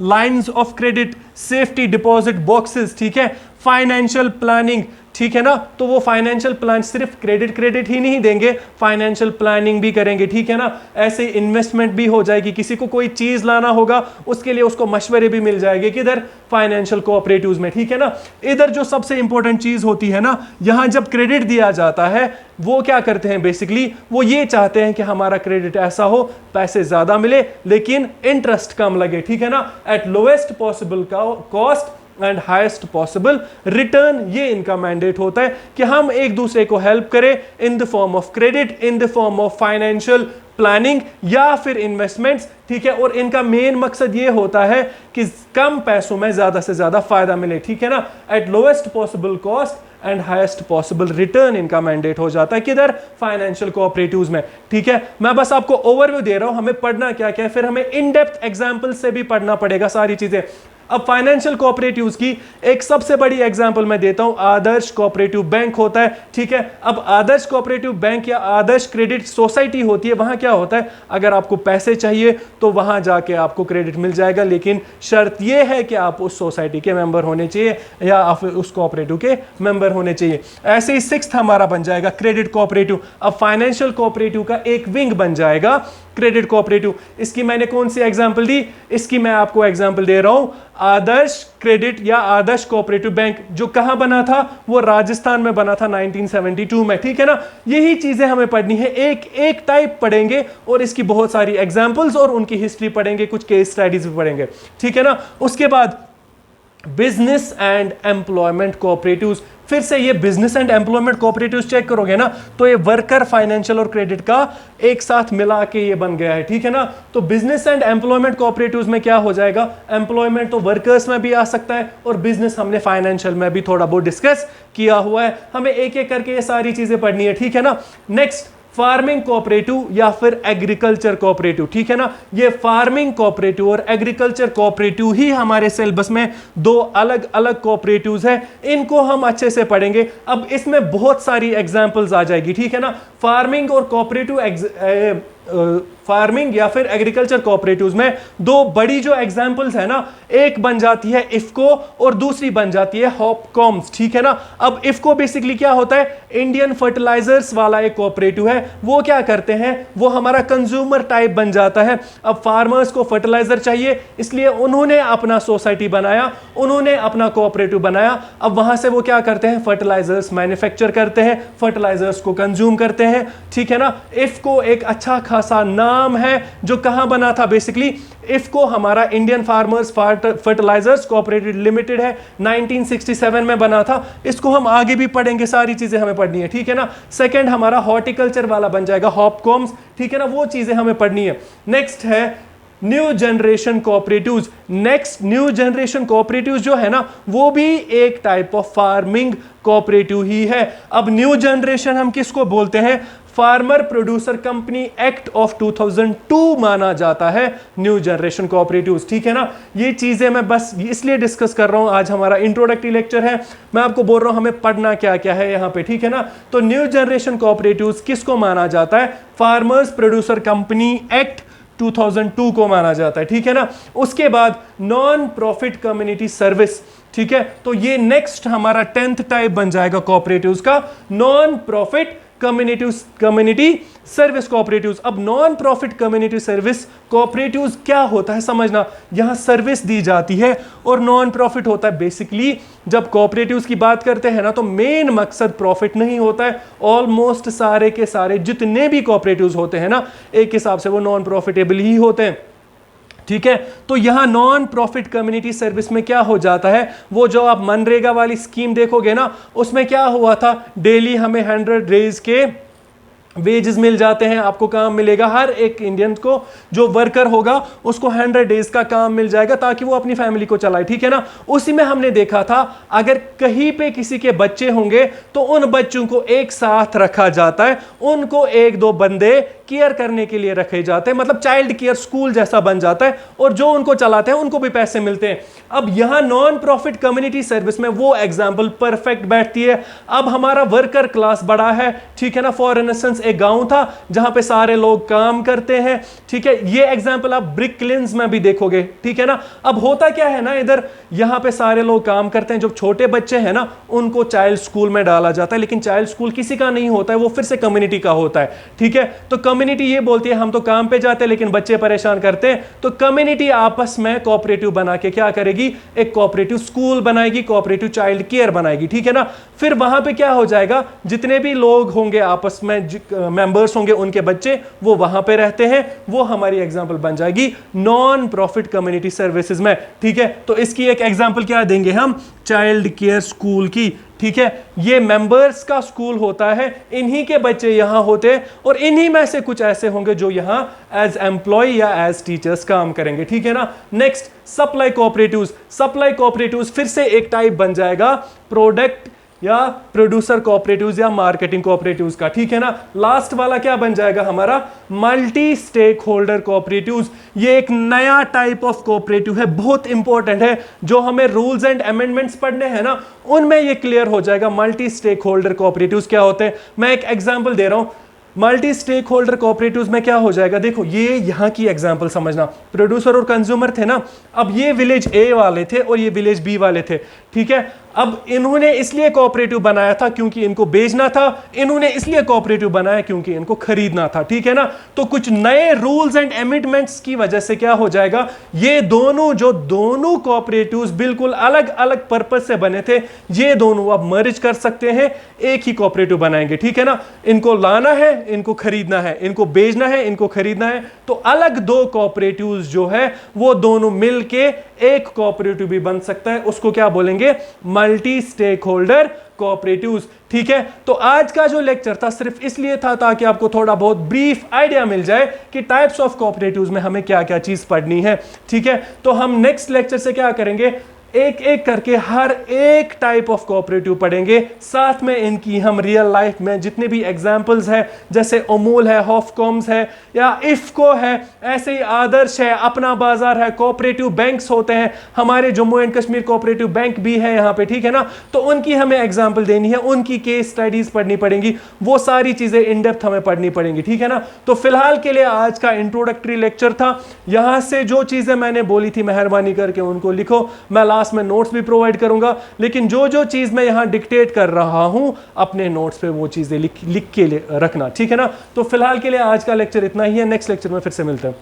Speaker 1: lines of credit, safety deposit boxes, ठीक है, फाइनेंशियल प्लानिंग। ठीक है ना, तो वो फाइनेंशियल प्लान सिर्फ क्रेडिट ही नहीं देंगे, फाइनेंशियल प्लानिंग भी करेंगे। ठीक है ना, ऐसे इन्वेस्टमेंट भी हो जाएगी, किसी को कोई चीज लाना होगा उसके लिए उसको मशवरे भी मिल जाएंगे, किधर, फाइनेंशियल कोऑपरेटिव्स में। ठीक है ना, इधर जो सबसे इंपॉर्टेंट चीज होती है ना, यहां जब क्रेडिट दिया जाता है वो क्या करते हैं, बेसिकली वो ये चाहते हैं कि हमारा क्रेडिट ऐसा हो, पैसे ज्यादा मिले लेकिन इंटरेस्ट कम लगे। ठीक है ना, eight lowest possible cost and highest possible return, ये इनका मैंडेट होता है कि हम एक दूसरे को हेल्प करें in the form of credit, in the form of financial planning या फिर इन्वेस्टमेंट्स। ठीक है, और इनका मेन मकसद ये होता है कि कम पैसों में ज्यादा से ज्यादा फायदा मिले। ठीक है ना, eight lowest possible cost and highest possible return इनका मैंडेट हो जाता है, किधर, फाइनेंशियल कोऑपरेटिव्स में। ठीक है, मैं बस आपको ओवरव्यू दे रहा हूं, हमें पढ़ना क्या क्या है, फिर हमें इन डेप्थ एग्जांपल से भी पढ़ना पड़ेगा सारी चीजें। अब फाइनेंशियल कोऑपरेटिव्स की एक सबसे बड़ी एग्जांपल मैं देता हूं, आदर्श कोऑपरेटिव बैंक होता है। ठीक है, अब आदर्श कोऑपरेटिव बैंक या आदर्श क्रेडिट सोसाइटी होती है, वहां क्या होता है, अगर आपको पैसे चाहिए तो वहां जाके आपको क्रेडिट मिल जाएगा, लेकिन शर्त यह है कि आप उस सोसाइटी के मेंबर होने चाहिए या आप उस कोऑपरेटिव के मेंबर होने चाहिए। ऐसे ही सिक्स्थ हमारा बन जाएगा क्रेडिट कोऑपरेटिव। अब फाइनेंशियल कोऑपरेटिव का एक विंग बन जाएगा क्रेडिट कोऑपरेटिव। इसकी मैंने कौन सी एग्जांपल दी, इसकी मैं आपको एग्जांपल दे रहा हूं, आदर्श क्रेडिट या आदर्श कोऑपरेटिव बैंक, जो कहां बना था, वो राजस्थान में बना था 1972 में। ठीक है ना, यही चीजें हमें पढ़नी है, एक एक टाइप पढ़ेंगे और इसकी बहुत सारी एग्जांपल्स और उनकी हिस्ट्री पढ़ेंगे, कुछ केस स्टडीज भी पढ़ेंगे। ठीक है ना, उसके बाद बिजनेस एंड एम्प्लॉयमेंट कोऑपरेटिव्स। फिर से ये business and employment cooperatives check करोगे ना, तो ये वर्कर फाइनेंशियल और क्रेडिट का एक साथ मिला के ये बन गया है। ठीक है ना, तो बिजनेस एंड एम्प्लॉयमेंट कोऑपरेटिव्स में क्या हो जाएगा, एम्प्लॉयमेंट तो वर्कर्स में भी आ सकता है और बिजनेस हमने फाइनेंशियल में भी थोड़ा बहुत डिस्कस किया हुआ है, हमें एक एक करके ये सारी चीजें पढ़नी है। ठीक है ना, नेक्स्ट फार्मिंग कोऑपरेटिव या फिर एग्रीकल्चर कोऑपरेटिव, ठीक है ना। ये फार्मिंग कोऑपरेटिव और एग्रीकल्चर कोऑपरेटिव ही हमारे सिलेबस में दो अलग अलग कोऑपरेटिव्स हैं, इनको हम अच्छे से पढ़ेंगे। अब इसमें बहुत सारी एग्जांपल्स आ जाएगी, ठीक है ना। फार्मिंग और कोऑपरेटिव फार्मिंग या फिर एग्रीकल्चर कोऑपरेटिव्स में दो बड़ी जो एग्जांपल्स है ना, एक बन जाती है इफको और दूसरी बन जाती है हॉपकॉम्स, ठीक है ना। अब इफको बेसिकली क्या होता है, इंडियन फर्टिलाइजर्स वाला एक कोऑपरेटिव है। वो क्या करते हैं, वो हमारा कंज्यूमर टाइप बन जाता है। अब फार्मर्स को फर्टिलाइजर चाहिए, इसलिए उन्होंने अपना सोसाइटी बनाया, उन्होंने अपना कोऑपरेटिव बनाया। अब वहां से वो क्या करते हैं, फर्टिलाइजर्स मैन्युफैक्चर करते हैं, फर्टिलाइजर्स को कंज्यूम करते हैं, ठीक है ना। इफको एक अच्छा खासा नाम है जो कहां बना था, बेसिकली इफको हमारा Indian farmers fertilisers cooperative limited है, 1967 में बना था। इसको हम आगे भी पढ़ेंगे, सारी चीजें हमें पढ़नी है, ठीक है ना। सेकंड हमारा हॉर्टिकल्चर वाला बन जाएगा हॉपकॉम्स, ठीक है ना, वो चीजें हमें पढ़नी है। नेक्स्ट है new generation cooperatives. Next new generation cooperatives जो है ना, वो भी एक टाइप ऑफ फार्मिंग कोऑपरेटिव ही है। अब न्यू जनरेशन हम किसको बोलते हैं, farmer producer company act of 2002 माना जाता है न्यू जनरेशन कोऑपरेटिव्स, ठीक है ना। ये चीजें मैं बस इसलिए डिस्कस कर रहा हूं, आज हमारा इंट्रोडक्टरी लेक्चर है, मैं आपको बोल रहा हूं हमें पढ़ना क्या क्या है यहां पे, ठीक है ना। तो न्यू जनरेशन कोऑपरेटिव्स किसको माना जाता है, फार्मर्स प्रोड्यूसर कंपनी एक्ट 2002 को माना जाता है, ठीक है ना। उसके बाद नॉन प्रॉफिट कम्युनिटी सर्विस, ठीक है। तो ये नेक्स्ट हमारा 10th टाइप बन जाएगा कोऑपरेटिव्स का, non profit community service cooperatives. अब non profit community service cooperatives क्या होता है समझना, यहां सर्विस दी जाती है और नॉन प्रॉफिट होता है। बेसिकली जब कोऑपरेटिव्स की बात करते हैं ना, तो मेन मकसद प्रॉफिट नहीं होता है। ऑलमोस्ट सारे के सारे जितने भी कोऑपरेटिव्स होते हैं ना, एक हिसाब से वो नॉन प्रॉफिटेबल ही होते हैं, ठीक है। तो यहां नॉन प्रॉफिट कम्युनिटी सर्विस में क्या हो जाता है, वो जो आप मनरेगा वाली स्कीम देखोगे ना, उसमें क्या हुआ था, डेली हमें 100 डेज के वेजेस मिल जाते हैं, आपको काम मिलेगा। हर एक इंडियन को जो वर्कर होगा उसको 100 डेज का काम मिल जाएगा ताकि वो अपनी फैमिली को चलाए, ठीक है ना। उसी में हमने देखा था अगर कहीं पे किसी के बच्चे होंगे तो उन बच्चों को एक साथ रखा जाता है, उनको एक दो बंदे केयर करने के लिए रखे जाते हैं, मतलब चाइल्ड केयर स्कूल जैसा बन जाता है, और जो उनको चलाते हैं उनको भी पैसे मिलते हैं। अब यहां नॉन प्रॉफिट कम्युनिटी सर्विस में वो एग्जांपल परफेक्ट बैठती है। अब हमारा वर्कर क्लास बड़ा है, ठीक है ना। फॉर इंस्टेंस एक गांव था जहां पे सारे लोग काम करते हैं, ठीक है। ये एग्जांपल आप ब्रिकलिन्स में भी देखोगे, ठीक है ना। अब होता क्या है ना, इधर यहां पे सारे लोग काम करते हैं, जो छोटे बच्चे हैं ना उनको चाइल्ड स्कूल में डाला जाता है, लेकिन चाइल्ड स्कूल किसी का नहीं होता है, वो फिर से कम्युनिटी का होता है, ठीक है। तो कम्युनिटी ये बोलती है हम तो काम पे जाते हैं लेकिन बच्चे परेशान करते हैं, तो कम्युनिटी आपस में कोऑपरेटिव बना के क्या करेगी, एक कोऑपरेटिव स्कूल बनाएगी, कोऑपरेटिव चाइल्ड केयर बनाएगी, ठीक है ना। फिर वहां पे क्या हो जाएगा, जितने भी लोग होंगे आपस में मेंबर्स होंगे, उनके बच्चे वो वहां पे रहते हैं, वो हमारी एग्जांपल बन जाएगी नॉन प्रॉफिट कम्युनिटी सर्विसेज में, ठीक है। तो इसकी एक एग्जांपल क्या देंगे हम, चाइल्ड केयर स्कूल की, ठीक है। ये मेंबर्स का स्कूल होता है, इन्हीं के बच्चे यहां होते हैं और इन्हीं में से कुछ ऐसे होंगे जो यहां एज एम्प्लॉय या एज टीचर्स काम करेंगे, ठीक है ना। Next supply cooperatives. Supply cooperatives फिर से एक टाइप बन जाएगा प्रोडक्ट या प्रोड्यूसर कोऑपरेटिव्स या मार्केटिंग कोऑपरेटिव्स का, ठीक है ना। लास्ट वाला क्या बन जाएगा हमारा, मल्टी स्टेक होल्डर कोऑपरेटिव्स। ये एक नया टाइप ऑफ कोऑपरेटिव है, बहुत इंपॉर्टेंट है, जो हमें रूल्स एंड अमेंडमेंट्स पढ़ने हैं ना उनमें ये क्लियर हो जाएगा मल्टी स्टेक होल्डर कोऑपरेटिव्स क्या होते हैं। मैं एक एग्जांपल दे रहा हूं, मल्टी स्टेक होल्डर कोऑपरेटिव्स में क्या हो जाएगा, देखो ये यहां की एग्जांपल समझना। प्रोड्यूसर और कंज्यूमर थे ना, अब ये विलेज ए वाले थे और ये विलेज बी वाले थे, ठीक है। अब इन्होंने इसलिए कोऑपरेटिव बनाया था क्योंकि इनको बेचना था, इन्होंने इसलिए कोऑपरेटिव बनाया क्योंकि इनको खरीदना था, ठीक है ना। तो कुछ नए रूल्स एंड अमेंडमेंट्स की वजह से क्या हो जाएगा, ये दोनों कोऑपरेटिव्स बिल्कुल अलग अलग पर्पस से बने थे, ये दोनों अब मर्ज कर सकते हैं, एक ही कोऑपरेटिव बनाएंगे, ठीक है ना। इनको लाना है, इनको खरीदना है, इनको बेचना है, इनको खरीदना है, तो अलग दो कोऑपरेटिव्स जो है वो दोनों मिलके एक कोऑपरेटिव भी बन सकता है, उसको क्या बोलेंगे, मल्टी स्टेक होल्डर कोऑपरेटिव्स, ठीक है। तो आज का जो लेक्चर था सिर्फ इसलिए था ताकि आपको थोड़ा बहुत ब्रीफ आइडिया मिल जाए कि टाइप्स ऑफ कोऑपरेटिव्स में हमें क्या क्या चीज पढ़नी है, ठीक है। तो हम नेक्स्ट लेक्चर से क्या करेंगे, एक एक करके हर एक टाइप ऑफ कोऑपरेटिव पढ़ेंगे, साथ में इनकी हम रियल लाइफ में जितने भी एग्जांपल्स है, जैसे अमूल है, हॉफकॉम्स है या इफ्को है, ऐसे ही आदर्श है, अपना बाजार है, कोऑपरेटिव बैंक्स होते हैं, हमारे Jammu and Kashmir cooperative bank भी है यहाँ पे, ठीक है ना। तो उनकी हमें एग्जाम्पल देनी है, उनकी केस स्टडीज पढ़नी पड़ेंगी, वो सारी चीजें इन डेप्थ हमें पढ़नी पड़ेंगी, ठीक है ना। तो फिलहाल के लिए आज का इंट्रोडक्टरी लेक्चर था, यहां से जो चीजें मैंने बोली थी मेहरबानी करके उनको लिखो, मैं लास्ट में नोट्स भी प्रोवाइड करूंगा, लेकिन जो जो चीज मैं यहां डिक्टेट कर रहा हूं अपने नोट्स पे वो चीजें लिख के रखना, ठीक है ना। तो फिलहाल के लिए आज का लेक्चर इतना ही है, नेक्स्ट लेक्चर में फिर से मिलते हैं।